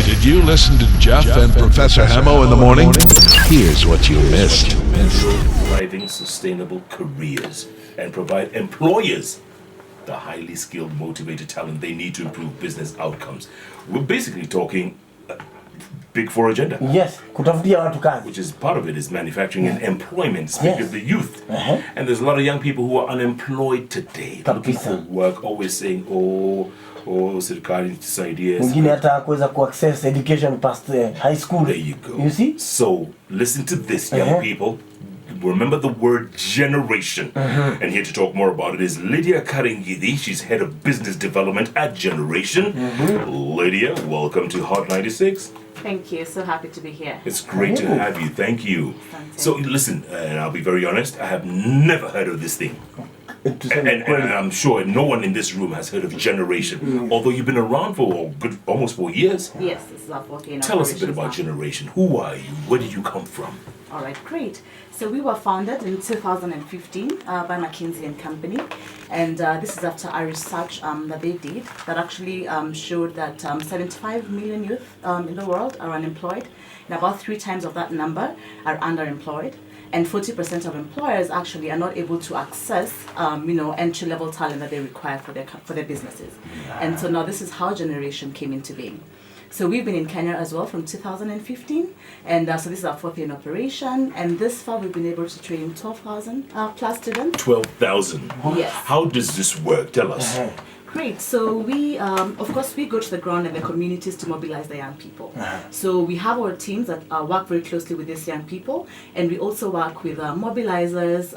Did you listen to Jeff and Professor Hamo in the morning? Here's what you missed. Thriving, sustainable careers and provide employers the highly skilled, motivated talent they need to improve business outcomes. We're basically talking Big Four agenda. Yes, kutafutia watu kazi. Which is part of it is manufacturing and employment, speaking of the youth. And there's a lot of young people who are unemployed today. Looking for work, always saying, serikali tusaidia. Mwingine hata kuweza access education past high school. There you go. You see? So, listen to this, young people. Remember the word generation. And here to talk more about it is Lydia Karingithi. She's head of business development at Generation. Lydia, welcome to Hot 96. Thank you. So happy to be here. It's great to have you. Thank you. So listen, and I'll be very honest, I have never heard of this thing. And I'm sure no one in this room has heard of Generation, although you've been around for almost 4 years. Yes, this is our 4th year. Tell us a bit about Generation. Who are you? Where did you come from? All right, great. So we were founded in 2015 by McKinsey and Company, and this is after a research that they did that actually showed that 75 million youth in the world are unemployed, and about 3 times of that number are underemployed. And 40% of employers actually are not able to access, entry-level talent that they require for their businesses. And so now this is how Generation came into being. So we've been in Kenya as well from 2015, and so this is our 4th year in operation. And this far we've been able to train 12,000 plus students. 12,000. Yes. How does this work? Tell us. Great. So we, of course, we go to the ground and the communities to mobilize the young people. So we have our teams that work very closely with these young people, and we also work with mobilizers,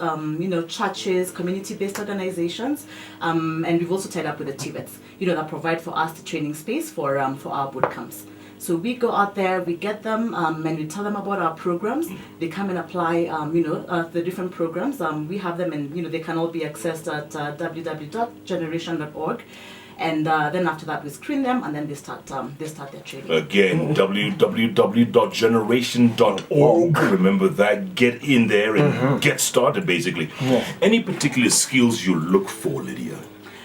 churches, community-based organizations, and we've also tied up with the TVETs, that provide for us the training space for our boot camps. So we go out there, we get them, and we tell them about our programs. They come and apply, the different programs. We have them, and they can all be accessed at www.generation.org. And then after that, we screen them, and then they start their training. Again, www.generation.org. Remember that. Get in there and get started, basically. Any particular skills you look for, Lydia?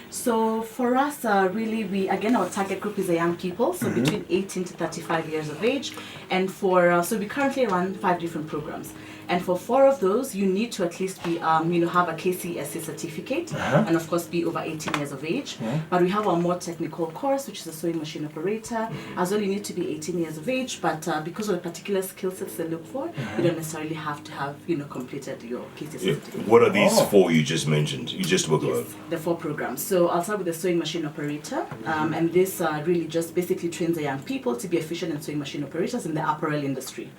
So for us, really, our target group is the young people, so between 18 to 35 years of age. And so we currently run 5 different programs. And for 4 of those, you need to at least be, have a KCSA certificate, and of course be over 18 years of age. But we have our more technical course, which is a sewing machine operator. As well, you need to be 18 years of age, but because of the particular skill sets they look for, you don't necessarily have to have, completed your KCSA certificate. What are these 4 you just mentioned? You just spoke about? The 4 programs. So I'll start with the sewing machine operator, and this really just basically trains the young people to be efficient in sewing machine operators in the apparel industry.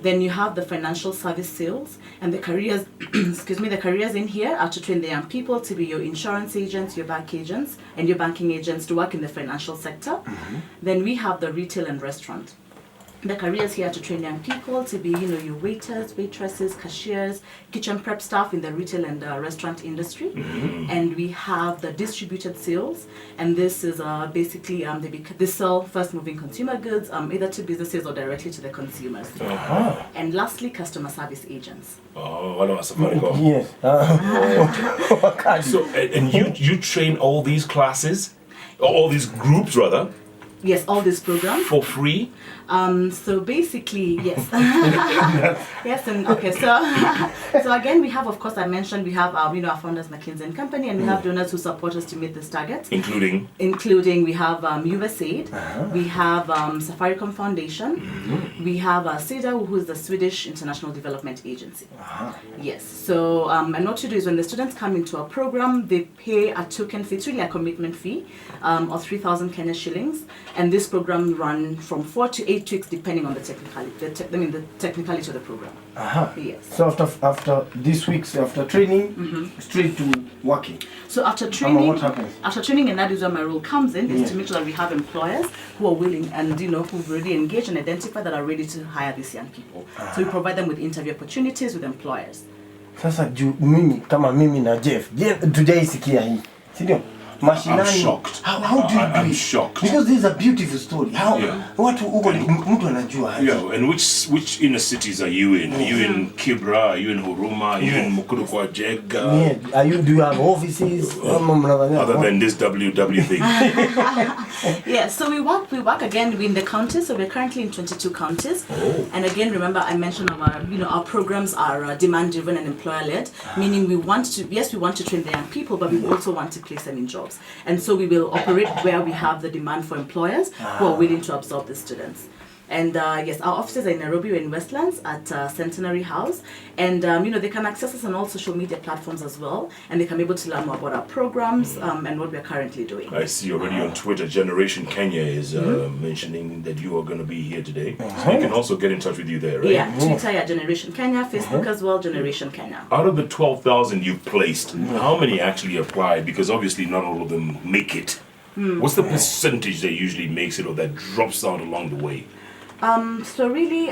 Then you have the financial service sales, and the careers the careers in here are to train the young people to be your insurance agents, your bank agents, and your banking agents to work in the financial sector. Then we have the retail and restaurant. The careers here are to train young people to be, your waiters, waitresses, cashiers, kitchen prep staff in the retail and restaurant industry. And we have the distributed sales, and this is basically they sell fast-moving consumer goods, either to businesses or directly to the consumers. And lastly, customer service agents. Yes. So, and you train all these classes, all these groups rather? Yes, all these programs. For free? So basically, yes. Yes, and okay, so again, we have, of course, I mentioned, we have, our founders, McKinsey and Company, and we have donors who support us to meet this target. Including, we have USAID, we have Safaricom Foundation, we have CEDA, who is the Swedish International Development Agency. Yes, so, and what to do is when the students come into our program, they pay a token fee, it's really a commitment fee of 3,000 Kenya shillings, and this program runs from 4 to 8 weeks depending on the technicality of the program. Yes. So after this week's training, straight to working. So after training, what happens? After training, and that is where my role comes in, is to make sure that we have employers who are willing and who've already engaged and identified that are ready to hire these young people. So we provide them with interview opportunities with employers. Sasa mimi kama mimi na Jeff, tujaisikia hii, si ndio? mashinani. I'm shocked. How do you do I'm it? shocked. Because this is a beautiful story. How watu huko mtu anajua aje? Yeah, and which inner cities are you in? Are you in Kibra? Are you in Huruma? Are you in Mukuru kwa Jega? Yeah. Do you have offices? Other than this WW thing. Yeah, so we work again in the counties. So we're currently in 22 counties. And again, remember I mentioned our programs are demand driven and employer led, meaning we want to train the young people, but we also want to place them in jobs. And so we will operate where we have the demand for employers who are willing to absorb the students. And yes, our offices are in Nairobi, we're in Westlands at Centenary House. And they can access us on all social media platforms as well. And they can be able to learn more about our programs and what we're currently doing. I see already on Twitter, Generation Kenya is mentioning that you are going to be here today. So you can also get in touch with you there, right? Yeah, Twitter, Generation Kenya, Facebook as well, Generation Kenya. Out of the 12,000 you've placed, how many actually applied? Because obviously not all of them make it. What's the percentage that usually makes it or that drops out along the way? So really,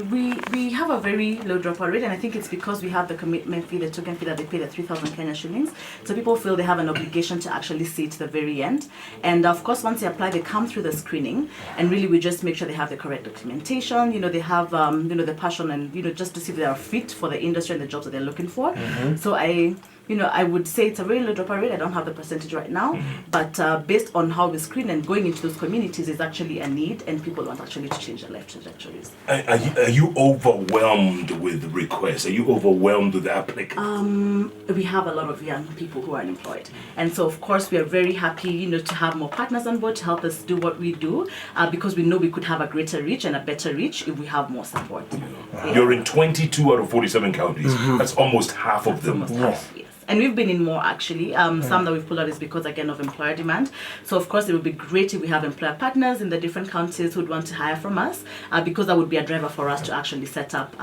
we have a very low dropout rate, and I think it's because we have the commitment fee, the token fee that they pay, the 3,000 Kenya shillings. So people feel they have an obligation to actually see to the very end. And of course, once they apply, they come through the screening, and really we just make sure they have the correct documentation. They have the passion, and just to see if they are fit for the industry and the jobs that they're looking for. So I would say it's a very low dropout rate. I don't have the percentage right now, but based on how we screen and going into those communities is actually a need, and people want actually to change their life trajectories. Are you overwhelmed with requests? Are you overwhelmed with applicants? We have a lot of young people who are unemployed, and so of course we are very happy, to have more partners on board to help us do what we do, because we know we could have a greater reach and a better reach if we have more support. You're in 22 out of 47 counties. That's almost half of them. Almost half, yes. And we've been in more actually. Some that we've pulled out is because again of employer demand. So of course it would be great if we have employer partners in the different counties who'd want to hire from us, because that would be a driver for us to actually set up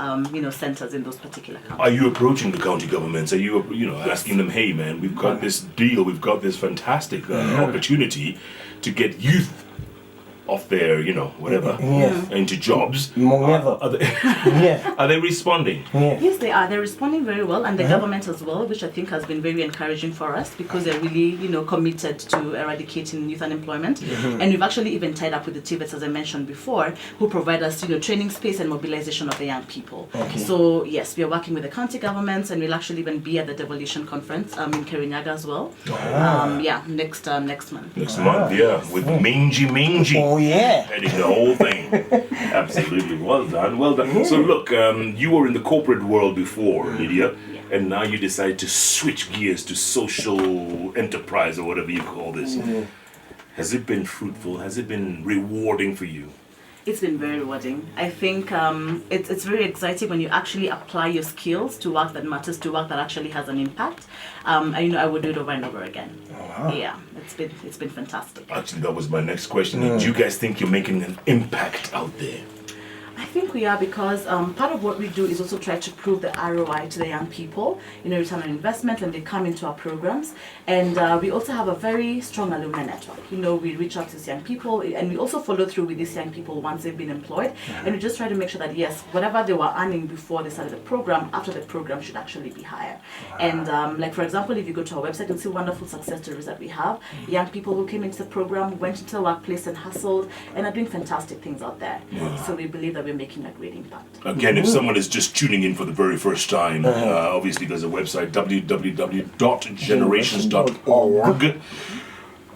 centers in those particular counties. Are you approaching the county governments? Are you asking them, hey man, we've got this deal, we've got this fantastic opportunity to get youth off their, whatever, into jobs. Are they responding? Yes, they are. They're responding very well, and the government as well, which I think has been very encouraging for us because they're really, committed to eradicating youth unemployment. And we've actually even tied up with the TVETs, as I mentioned before, who provide us, training space and mobilization of the young people. So yes, we are working with the county governments, and we'll actually even be at the Devolution Conference in Kirinyaga as well. Next month. Next month, with Mangy. Heading the whole thing. Absolutely. Well done. So look, you were in the corporate world before, Lydia, and now you decide to switch gears to social enterprise or whatever you call this. Has it been fruitful? Has it been rewarding for you? It's been very rewarding. I think it's very exciting when you actually apply your skills to work that matters, to work that actually has an impact. I would do it over and over again. Yeah, it's been fantastic. Actually, that was my next question. Do you guys think you're making an impact out there? I think we are, because part of what we do is also try to prove the ROI to the young people, return on investment when they come into our programs. And we also have a very strong alumni network. We reach out to these young people, and we also follow through with these young people once they've been employed. And we just try to make sure that, yes, whatever they were earning before they started the program, after the program should actually be higher. And for example, if you go to our website, you'll see wonderful success stories that we have. Young people who came into the program, went into the workplace and hustled, and are doing fantastic things out there. So we believe that we're making a great impact. Again, if someone is just tuning in for the very first time, obviously there's a website, www.generations.org.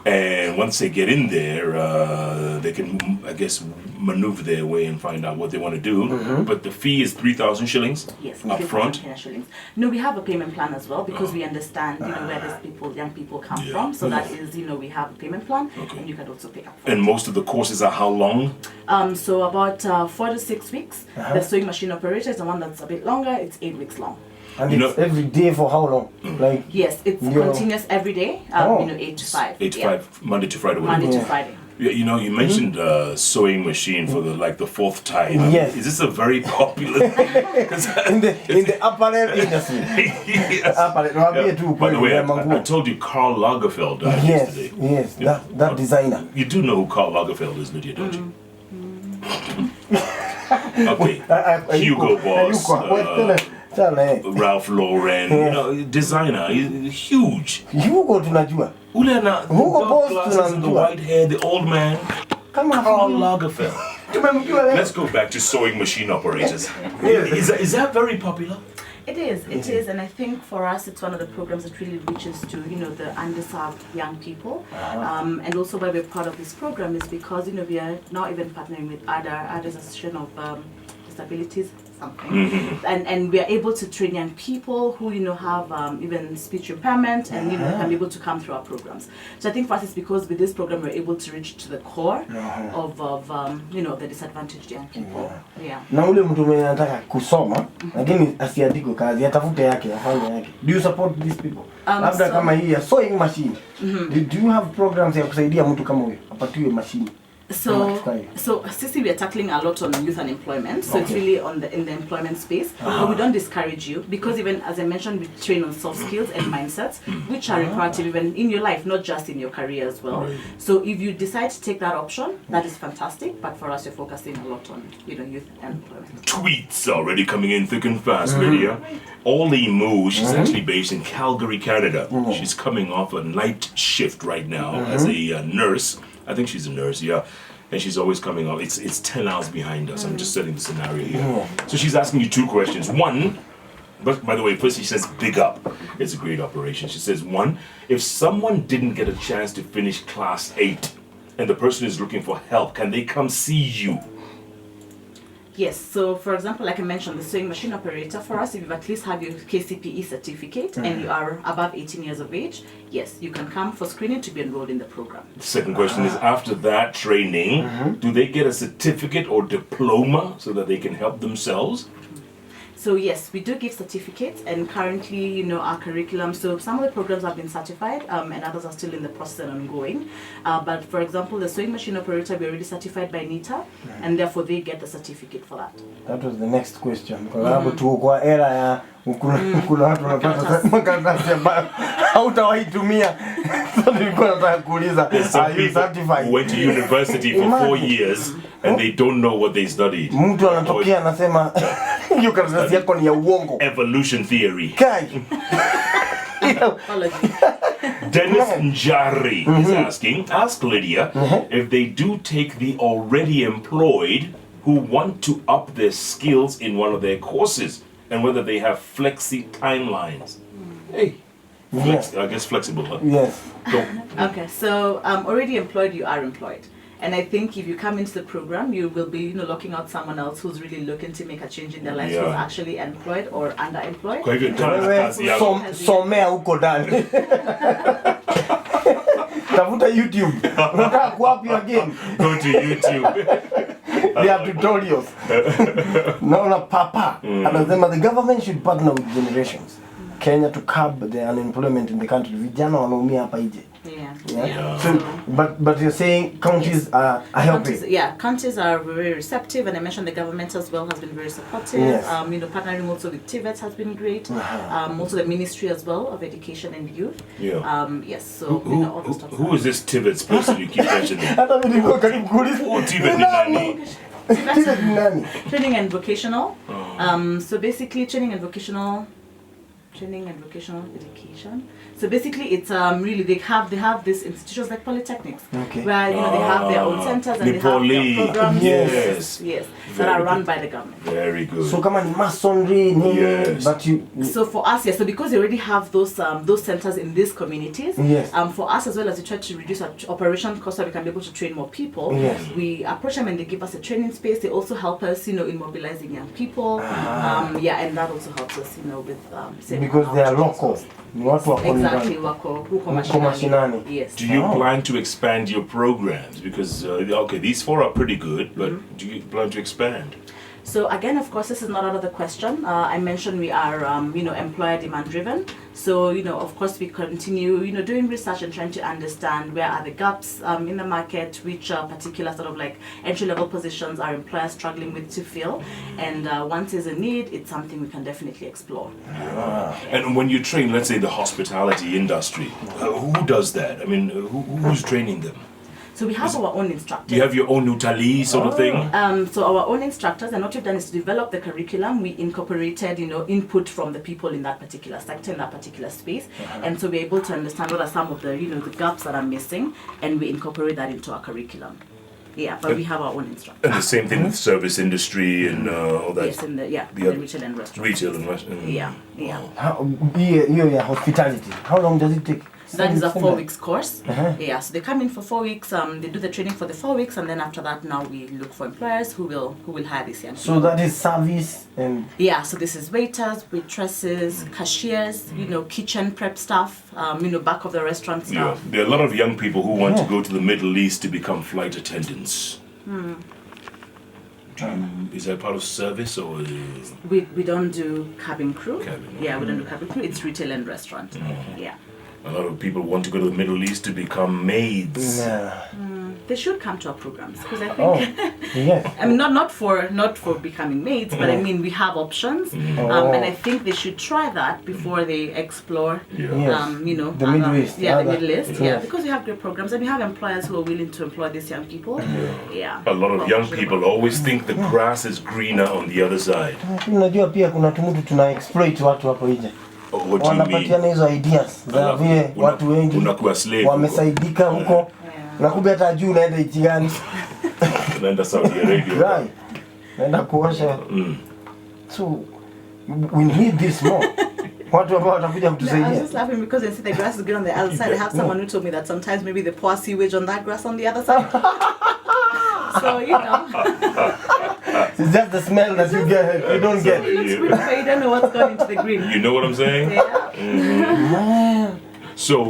And once they get in there, they can, I guess, maneuver their way and find out what they want to do. But the fee is 3,000 shillings up front. Shillings. No, we have a payment plan as well, because we understand, where these young people come from. So that is, we have a payment plan, and you can also pay up front. And most of the courses are how long? So about 4 to 6 weeks. The sewing machine operator is the one that's a bit longer. It's 8 weeks long. And it's every day for how long? Yes, it's continuous every day. 8 to 5. 8 to 5, Monday to Friday. Monday to Friday. Yeah, you mentioned sewing machine for the fourth time. Yes. Is this a very popular thing? in the apparel industry. Yes. By the way, I told you Karl Lagerfeld died yesterday. Yes, that designer. You do know who Karl Lagerfeld is, Lydia, don't you? Okay. Hugo Boss. Ralph Lauren, you know, designer, he's huge. Hugo tunajua. Ule na the Hugo dark Boss glasses and the tunamjua. white hair, the old man. Kama Karl Lagerfeld. tumemjua leo. Let's go back to sewing machine operators. Is that very popular? It is, and I think for us it's one of the programs that really reaches to, you know, the underserved young people. And also why we're part of this program is because, you know, we are now even partnering with other association of disabilities, something, and we are able to train young people who, you know, have even speech impairment and, you know, can be able to come through our programs. So I think for us it's because with this program we're able to reach to the core of you know, the disadvantaged young people. Na ule mtu mwenye anataka kusoma lakini asiandike kazi atafute yake afanye yake. Do you support these people? Labda kama hii ya sewing machine. Do you have programs ya kusaidia mtu kama huyo apatiwe machine? So sisi, we are tackling a lot on youth unemployment, so it's really in the employment space. But we don't discourage you, because even as I mentioned, we train on soft skills and mindsets, which are imperative even in your life, not just in your career as well. So if you decide to take that option, that is fantastic. But for us, we're focusing a lot on, you know, youth employment. Tweets already coming in thick and fast, Lydia. Ollie Moo, she's actually based in Calgary, Canada. She's coming off a night shift right now as a nurse. I think she's a nurse, yeah. And she's always coming up. It's 10 hours behind us. I'm just setting the scenario here. So she's asking you two questions. One, but by the way, first she says big up. It's a great operation. She says, one, if someone didn't get a chance to finish class 8 and the person is looking for help, can they come see you? Yes, so for example, like I mentioned, the sewing machine operator, for us, if you at least have your KCPE certificate and you are above 18 years of age, yes, you can come for screening to be enrolled in the program. The second question is, after that training, do they get a certificate or diploma so that they can help themselves? So yes, we do give certificates, and currently, you know, our curriculum, so some of the programs have been certified and others are still in the process and ongoing. But for example, the sewing machine operator, we're already certified by NITA, and therefore they get the certificate for that. That was the next question. Kwa sababu tuko kwa era ya kuna watu wanapata makaratasi ambayo hautawahi tumia. So nilikuwa nataka kuuliza, are you certified? Went to university for 4 years and they don't know what they studied. Mtu anatokea anasema hiyo karatasi yako ni ya uongo. Evolution theory. Kai. Dennis Njari is asking, ask Lydia if they do take the already employed who want to up their skills in one of their courses and whether they have flexi timelines. Hey, I guess flexible, huh? Yes. Okay, so already employed, you are employed. And I think if you come into the program, you will be, you know, looking out someone else who's really looking to make a change in their lives, who's actually employed or underemployed. Kwa hivyo somea huko ndani. Tafuta YouTube. Unataka kuapi again? Go to YouTube. They have tutorials. Naona papa anasema the government should partner with generations Kenya to curb the unemployment in the country. Vijana wanaumia hapa nje. So, but you're saying counties are helping. Counties are very receptive, and I mentioned the government as well has been very supportive. Yes. You know, partnering also with TVET has been great. Also the Ministry as well of Education and Youth. Yes. So who is this TVET person you keep mentioning? Hata mimi niko karibu kuuliza. TVET ni nani? TVET ni nani? Training and vocational. So basically training and vocational education. So basically, it's really they have these institutions like polytechnics, where you know they have their own centers and they have their programs. Yes, that are run by the government. Very good. So kama ni masonry, but you. So for us, yes. So because they already have those centers in these communities, for us as well as we try to reduce our operation costs so we can be able to train more people. We approach them and they give us a training space. They also help us, you know, in mobilizing young people. And that also helps us, you know, with because they are local. Exactly, wako mashinani. Yes. Do you plan to expand your programs? Because these 4 are pretty good, but do you plan to expand? So again, of course, this is not out of the question. I mentioned we are, employer demand driven. So, you know, of course, we continue, you know, doing research and trying to understand where are the gaps in the market, which particular sort of like entry-level positions are employers struggling with to fill. And once there's a need, it's something we can definitely explore. And when you train, let's say, the hospitality industry, who does that? I mean, who's training them? So we have our own instructors. You have your own utalii sort of thing? So our own instructors, and what we've done is to develop the curriculum. We incorporated, input from the people in that particular sector, in that particular space. And so we're able to understand what are some of the, the gaps that are missing, and we incorporate that into our curriculum. Yeah, but we have our own instructors. And the same thing with service industry and all that. Yes, in the retail and restaurant. Retail and restaurant. Yeah. Hospitality. How long does it take? That is a 4 weeks course. Yeah, so they come in for 4 weeks. They do the training for the 4 weeks, and then after that, now we look for employers who will hire these young people. So that is service and. Yeah, so this is waiters, waitresses, cashiers, kitchen prep staff, back of the restaurant staff. Yeah, there are a lot of young people who want to go to the Middle East to become flight attendants. Is that part of service or? We don't do cabin crew. Cabin, yeah, we don't do cabin crew. It's retail and restaurant. Yeah. A lot of people want to go to the Middle East to become maids. Yeah. They should come to our programs because I think. Yes. I mean, not for becoming maids, but I mean we have options, and I think they should try that before they explore. The Middle East. Yeah, the Middle East. Yeah, because we have great programs and we have employers who are willing to employ these young people. Yeah. A lot of young people always think the grass is greener on the other side. Unajua pia kuna tumutu tuna exploit watu hapo nje. What do you mean? Wanapatiana hizo ideas za vile watu wengi unakuwa slave wamesaidika huko. Nakuja hata juu unaenda nchi gani? Unaenda Saudi Arabia. Right. Naenda kuosha. So we need this more. Watu ambao watakuja kutusaidia. I was just laughing because I see the grass is green on the other side. I have someone who told me that sometimes maybe they pour sewage on that grass on the other side. So, it's just the smell that you get, you don't get. It looks pretty, but you don't know what's going into the green. You know what I'm saying? Yeah. So,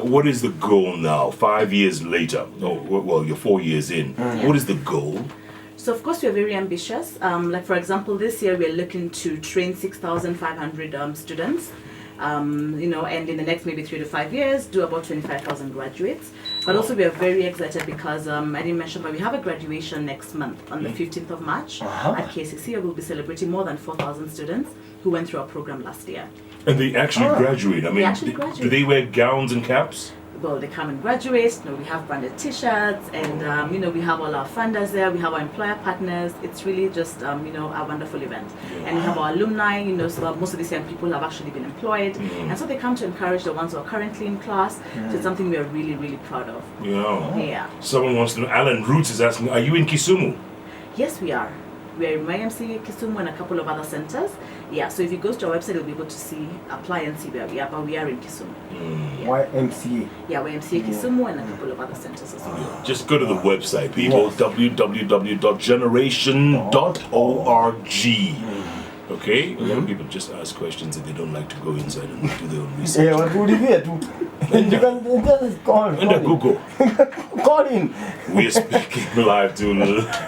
what is the goal now? 5 years later? Oh, well, you're 4 years in. What is the goal? So, of course, we're very ambitious. Like, for example, this year we're looking to train 6,500 students. And in the next maybe 3 to 5 years, do about 25,000 graduates. But also we are very excited because I didn't mention, but we have a graduation next month on the 15th of March at KCC. We'll be celebrating more than 4,000 students who went through our program last year. And they actually graduate. I mean, graduate. Do they wear gowns and caps? Well, they come and graduate. We have branded T-shirts, and we have all our funders there. We have our employer partners. It's really just a wonderful event. And we have our alumni. So most of these young people have actually been employed, and so they come to encourage the ones who are currently in class. So it's something we are really, really proud of. Yeah. Someone wants to know. Alan Roots is asking, are you in Kisumu? Yes, we are. We are in YMCA, Kisumu, and a couple of other centers. Yeah, so if you go to our website, you'll be able to apply and see where we are, but we are in Kisumu. YMCA? Yeah, YMCA, Kisumu, and a couple of other centers as well. Just go to the website, people, www.generation.org. Okay? A lot of people just ask questions if they don't like to go inside and do their own research. Yeah, what would you do? You can just call Google. Call in. We are speaking live to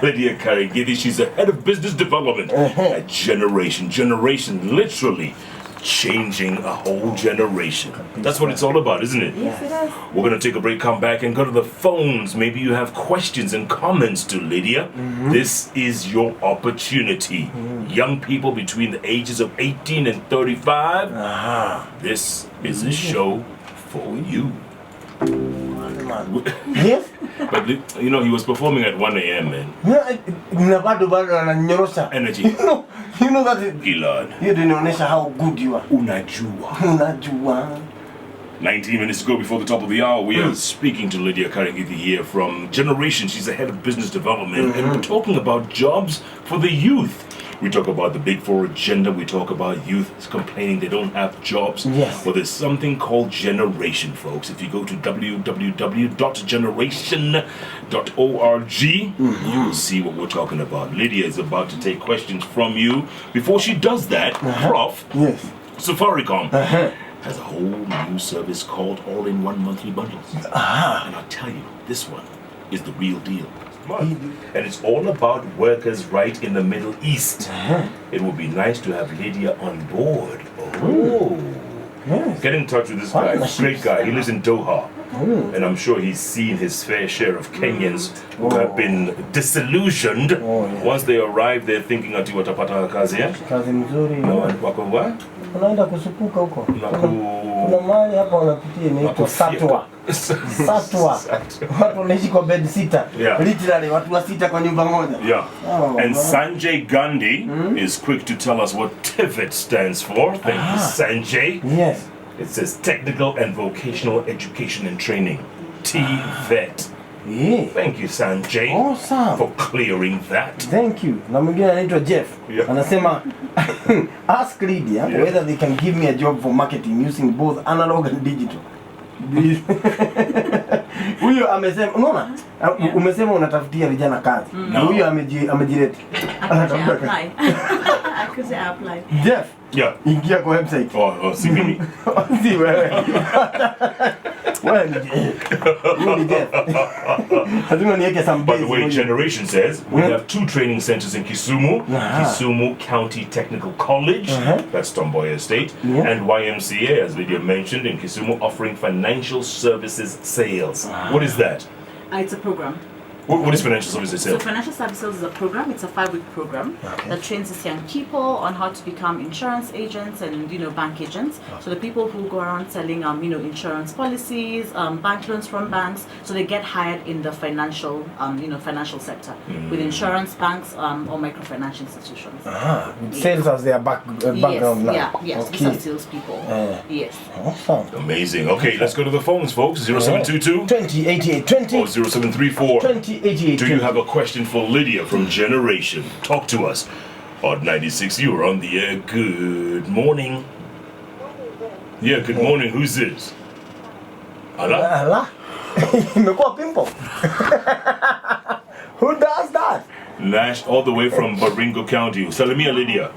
Lydia Karingithi. She's the head of business development at Generation. Generation, literally changing a whole generation. That's what it's all about, isn't it? Yes, it is. We're going to take a break, come back, and go to the phones. Maybe you have questions and comments to Lydia. This is your opportunity. Young people between the ages of 18 and 35. This is a show for you. Yes? But he was performing at 1 a.m. man. Energy. You know that Gilad. you didn't know how good you are. Unajua. 19 minutes to go before the top of the hour, we are speaking to Lydia Karingithi here from Generation. She's the head of business development, and we're talking about jobs for the youth. We talk about the Big Four agenda. We talk about youth complaining they don't have jobs. Yes. Well, there's something called Generation, folks. If you go to www.generation.org, you will see what we're talking about. Lydia is about to take questions from you. Before she does that, Prof, Safaricom has a whole new service called All-in-One Monthly Bundles. And I'll tell you, this one is the real deal. And it's all about workers right in the Middle East. It would be nice to have Lydia on board. Get in touch with this guy. Great guy. He lives in Doha. And I'm sure he's seen his fair share of Kenyans who have been disillusioned. Once they arrive, they're thinking ati watapata kazi. Kazi mzuri. No, wako wa? Unaenda kusupuka huko. Kuna mahali hapa wanapitia inaitwa Satwa. Satwa. Watu wanaishi kwa bed sitter. Literally watu wa sita kwa nyumba moja. And Sanjay Gandhi is quick to tell us what TVET stands for. Thank you, Sanjay. Yes. It says Technical and Vocational Education and Training. TVET. Yeah. Thank you, Sanjay. Awesome. For clearing that. Thank you. Na mwingine anaitwa Jeff. Anasema ask Lydia whether they can give me a job for marketing using both analog and digital. Huyo amesema unaona umesema unatafutia vijana kazi. Huyo amejireti. Apply. Jeff. Ingia kwa website. Si mimi. Si wewe. By the way, Generation says we have 2 training centers in Kisumu. Kisumu County Technical College, that's Tomboya Estate, and YMCA, as Lydia mentioned, in Kisumu, offering financial services sales. What is that? It's a program. What is financial services sales? So financial services is a program. It's a 5-week program that trains these young people on how to become insurance agents and bank agents. So the people who go around selling insurance policies, bank loans from banks. So they get hired in the financial financial sector with insurance banks or microfinance institutions. Sales as their background now. Yes. These are salespeople. Yes. Awesome. Amazing. Okay, let's go to the phones, folks. 0722 2088 20 or 0734 2088. Do you have a question for Lydia from Generation? Talk to us. Odd 96, you are on the air. Good morning. Yeah, good morning. Who's this? Allah? Imekuwa pimple. Who does that? Nash, all the way from Baringo County. Salamia Lydia.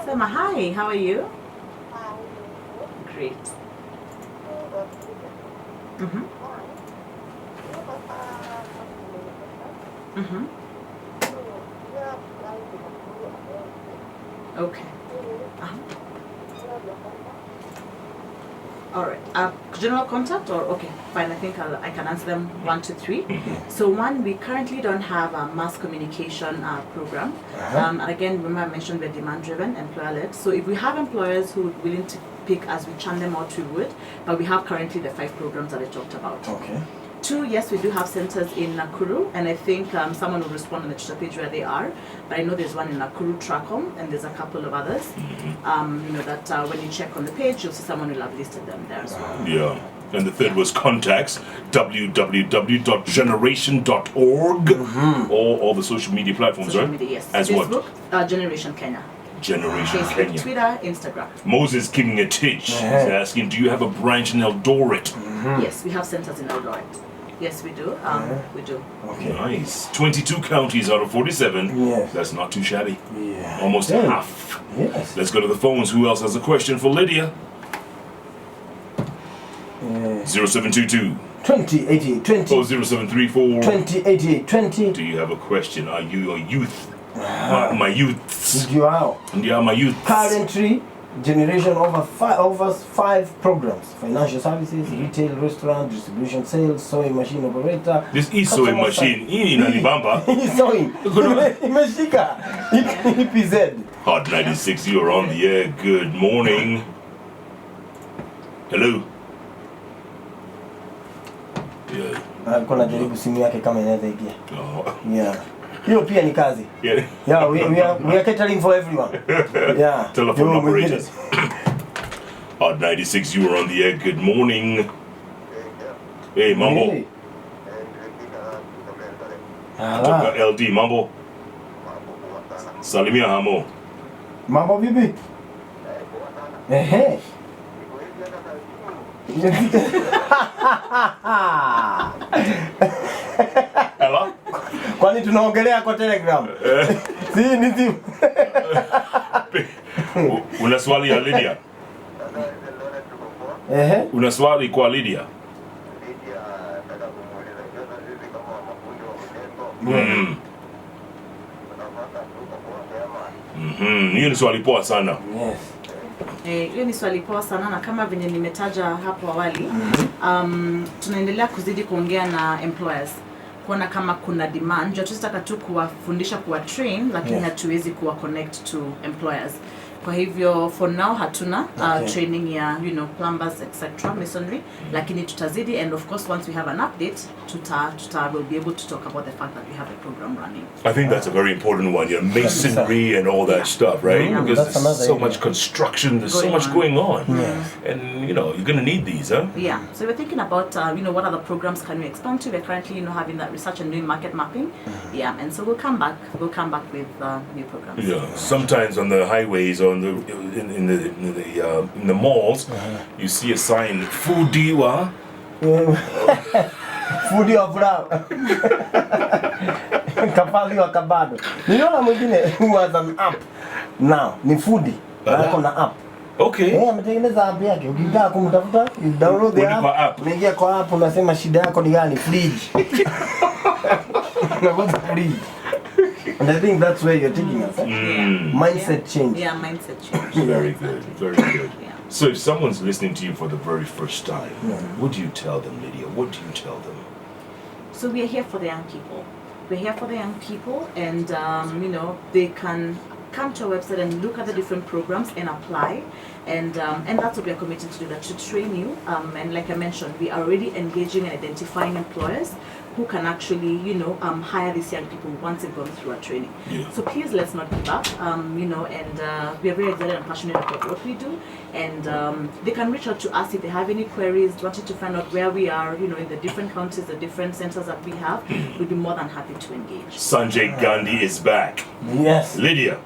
Selma, hi. How are you? Great. Okay. All right. General contact or okay, fine. I think I can answer them 1 to 3. So 1, we currently don't have a mass communication program. And again, remember I mentioned we're demand-driven, employer-led. So if we have employers who are willing to pick as we churn them out, we would. But we have currently the 5 programs that I talked about. Okay. 2, yes, we do have centers in Nakuru, and I think someone will respond on the Twitter page where they are. But I know there's one in Nakuru, Tracom, and there's a couple of others. That when you check on the page, you'll see someone will have listed them there as well. Yeah. And the third was contacts, www.generation.org, or all the social media platforms, Social right? media, yes. As Facebook, what? Generation Kenya. Generation Facebook, Kenya. Twitter, Instagram. Moses Karingithi is asking, do you have a branch in Eldoret? Yes, we have centers in Eldoret. Yes, we do. We do. Okay. Nice. 22 counties out of 47. Yes. That's not too shabby. Yeah. Almost half. Yes. Let's go to the phones. Who else has a question for Lydia? 0722 2088 20 or 0734 2088 20. Do you have a question? Are you a youth? My youths. Wow. Yeah, my youth. Currently, Generation offers 5 programs: financial services, retail, restaurant, distribution, sales, sewing machine operator. This is sewing machine. Hii inanibamba. Sewing. Imeshika. EPZ. Hot 96, you're on the air. Good morning. Hello. Yeah. Alikuwa anajaribu simu yake kama inaweza ingia. Yeah. Hiyo pia ni kazi. Yeah. Yeah, we are catering for everyone. Yeah. Telephone operators. Hot 96, you are on the air. Good morning. Hey, Mambo. Hey. Kutoka LD, Mambo. Salimia Hamo. Mambo vipi? Ehe. Hello? Kwani tunaongelea kwa Telegram? Si ni simu. Una swali ya Lydia? Ehe. Una swali kwa Lydia? Hiyo ni swali poa sana. Yes. Hiyo ni swali poa sana, na kama venye nimetaja hapo awali, tunaendelea kuzidi kuongea na employers kuona kama kuna demand. Tunataka tu kuwafundisha, kuwa train, lakini hatuwezi kuwa connect to employers. Kwa hivyo for now hatuna training ya plumbers etc masonry, lakini tutazidi, and of course once we have an update we'll be able to talk about the fact that we have a program running. I think that's a very important one, masonry and all that stuff, right? Because there's so much construction, there's so much going on, and you're going to need these, huh? Yeah, so we're thinking about what other programs can we expand to. We're currently having that research and doing market mapping, and so we'll come back with new programs. Yeah, sometimes on the highways or in the malls, you see a sign, Fudiwa. Foodie of love. Kapali wa kabado. Niliona mwingine who has an app now. Ni foodie. Ako na app. Okay. Ametengeneza app yake. Ukitaka kumtafuta, you download the app. Unaingia kwa app unasema shida yako ni gani? Fridge. Unakuta fridge. And I think that's where you're taking us. Mindset change. Yeah, mindset change. Very good, very good. Yeah. So if someone's listening to you for the very first time, what do you tell them, Lydia? What do you tell them? So we are here for the young people. We're here for the young people, and they can come to our website and look at the different programs and apply, and that's what we are committed to do, that to train you. And like I mentioned, we are already engaging and identifying employers who can actually, hire these young people once they've gone through our training. Yeah. So please, let's not give up, and we are very excited and passionate about what we do, and they can reach out to us if they have any queries, wanting to find out where we are, in the different counties, the different centers that we have. We'd be more than happy to engage. Sanjay Gandhi is back. Yes. Lydia,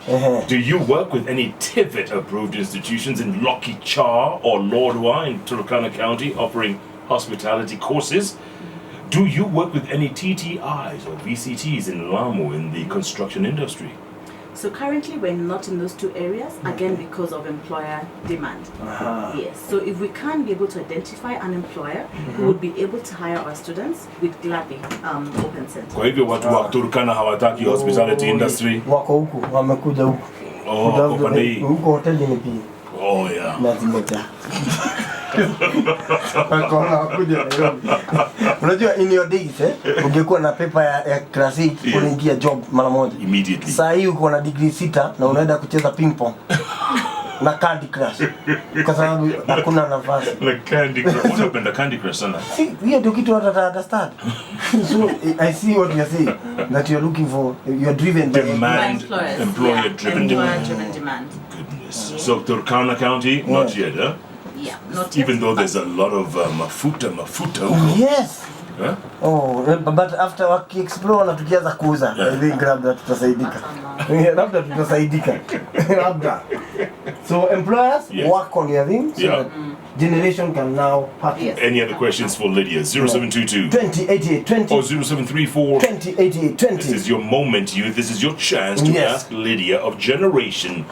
do you work with any TIVET-approved institutions in Loki Char or Lordwa in Turkana County offering hospitality courses? Do you work with any TTIs or VCTs in Lamu in the construction industry? So currently we're not in those two areas, again because of employer demand. Yes. So if we can be able to identify an employer who would be able to hire our students, we'd gladly open centers. Kwa hivyo watu wa Turkana hawataki hospitality industry? Wako huku, wamekuja huku. Oh, kwa hii. Huko hoteli ni pia. Oh yeah. Na zimejaa. Unajua in your days ungekuwa na paper ya class 8 unaingia job mara moja immediately. Sasa hii uko na degree 6 na unaenda kucheza ping pong na Candy Crush kwa sababu hakuna nafasi. Na Candy Crush. Unapenda Candy Crush sana? Hiyo ndio kitu watu understand. So I see what you're saying, that you're looking for, you're driven by employer driven demand. Goodness. So Turkana County, not yet, huh? Yeah, not even yet, though there's a lot of mafuta. Yes. Huh? Oh, but after waki-explore na tukianza kuuza, I think labda tutasaidika. Labda tutasaidika. Labda. So employers work on your things so that generation can now purchase. Any other questions for Lydia? 0722 2088 20 or 0734 2088 20. This is your moment, youth. This is your chance to ask Lydia of Generation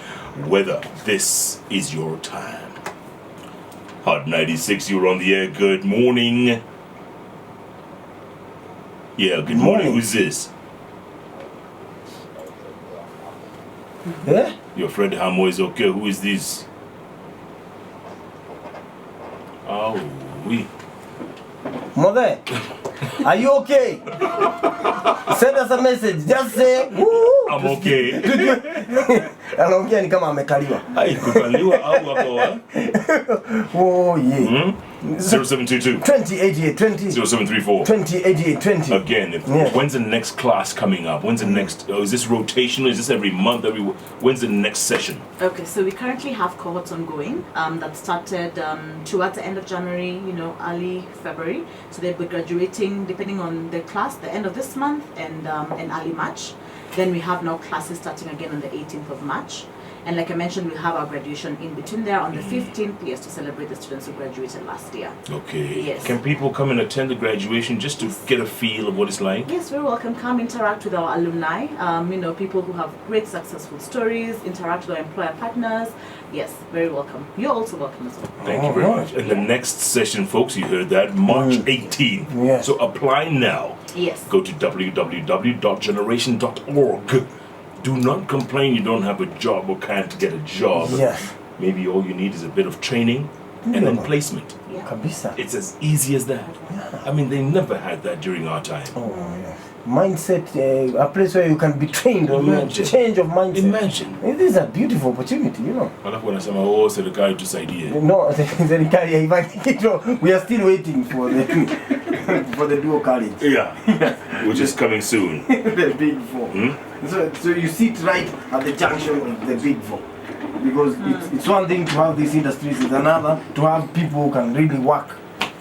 whether this is your time. Hot 96, you're on the air. Good morning. Yeah, good morning. Who's this? Yeah? Your friend Hamo is okay. Who is this? Oh, we. Mother, are you okay? Send us a message. Just say, woo. I'm okay. Anaongea ni kama amekaliwa. Hai kukaliwa au wako Oh yeah. 0722 2088 20 0734 2088 20. Again, when's the next class coming up? When's the next? Is this rotational? Is this every month? When's the next session? Okay, so we currently have cohorts ongoing that started towards the end of January, early February. So they'll be graduating depending on the class, the end of this month and early March. Then we have now classes starting again on the 18th of March. And like I mentioned, we'll have our graduation in between there on the 15th, yes, to celebrate the students who graduated last year. Okay. Yes. Can people come and attend the graduation just to get a feel of what it's like? Yes, very welcome. Come interact with our alumni, people who have great successful stories, interact with our employer partners. Yes, very welcome. You're also welcome as well. Thank you very much. And the next session, folks, you heard that, March 18th. Yes. So apply now. Yes. Go to www.generation.org. Do not complain you don't have a job or can't get a job. Yes. Maybe all you need is a bit of training, and then placement. Kabisa. It's as easy as that. I mean, they never had that during our time. Oh, yeah. Mindset, a place where you can be trained or change of mindset. Imagine. It is a beautiful opportunity, you know. Alafu wanasema oh, serikali tusaidie. No, serikali haifanyi, we are still waiting for the for the dual carriage. Yeah. Which is coming soon. The big four. So you sit right at the junction of the big four. Because it's one thing to have these industries, it's another to have people who can really work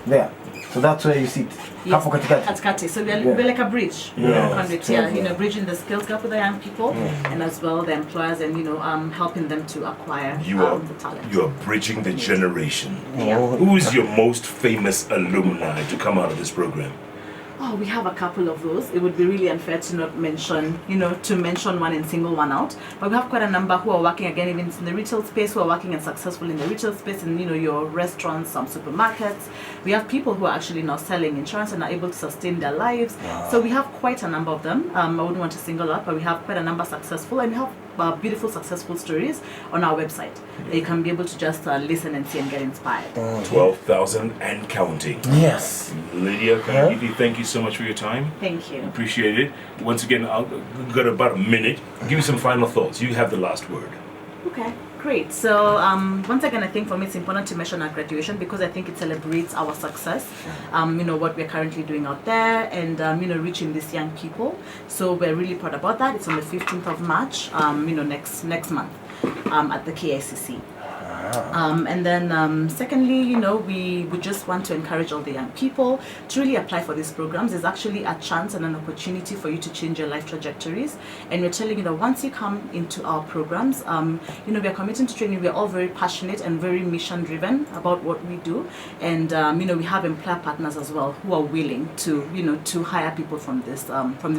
there. So that's where you sit. Yes, Hapo katikati. katikati. So we're like a bridge. Conduit, you know, bridging the skills gap with the young people and as well the employers and, you know, helping them to acquire the talent. You are bridging the generation. Yeah. Who is your most famous alumni to come out of this program? Oh, we have a couple of those. It would be really unfair to not mention, you know, to mention one and single one out. But we have quite a number who are working again, even in the retail space, who are working and successful in the retail space, and you know, your restaurants, some supermarkets. We have people who are actually now selling insurance and are able to sustain their lives. Wow. So we have quite a number of them. I wouldn't want to single out, but we have quite a number successful, and we have beautiful successful stories on our website. You can be able to just listen and see and get inspired. 12,000 and counting. Yes. Lydia, Karingithi, thank you so much for your time. Thank you. Appreciate it. Once again, I've got about a minute. Give me some final thoughts. You have the last word. Okay, great. So once again, I think for me it's important to mention our graduation because I think it celebrates our success. You know, what we're currently doing out there and you know, reaching these young people. So we're really proud about that. It's on the 15th of March, you know, next month at the KICC. And then secondly, you know, we would just want to encourage all the young people to really apply for these programs. There's actually a chance and an opportunity for you to change your life trajectories. And we're telling you that once you come into our programs, you know, we're committing to training. We're all very passionate and very mission driven about what we do. And, you know, we have employer partners as well who are willing to, you know, to hire people from these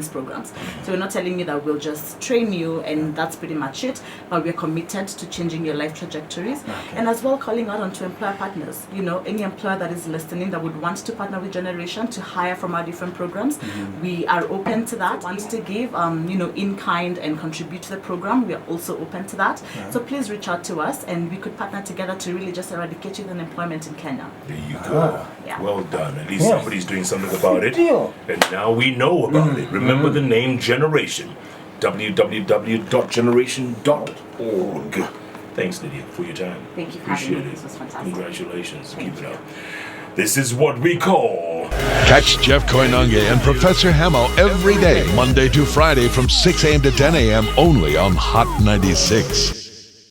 programs. So we're not telling you that we'll just train you and that's pretty much it, but we're committed to changing your life trajectories. And as well calling out onto employer partners, you know, any employer that is listening that would want to partner with Generation to hire from our different programs, we are open to that. Want to give, you know, in kind and contribute to the program, we are also open to that. So please reach out to us and we could partner together to really just eradicate youth unemployment in Kenya. There you go. Yeah. Well done. At least somebody's doing something about it. Deal. And now we know about it. Remember the name Generation. www.generation.org. Thanks, Lydia, for your time. Thank you for having me. Appreciate it. This was fantastic. Congratulations. Keep it up. This is what we call... Catch Jeff Koinange and Professor Hamo every day, Monday to Friday from 6 a.m. to 10 a.m. only on Hot 96.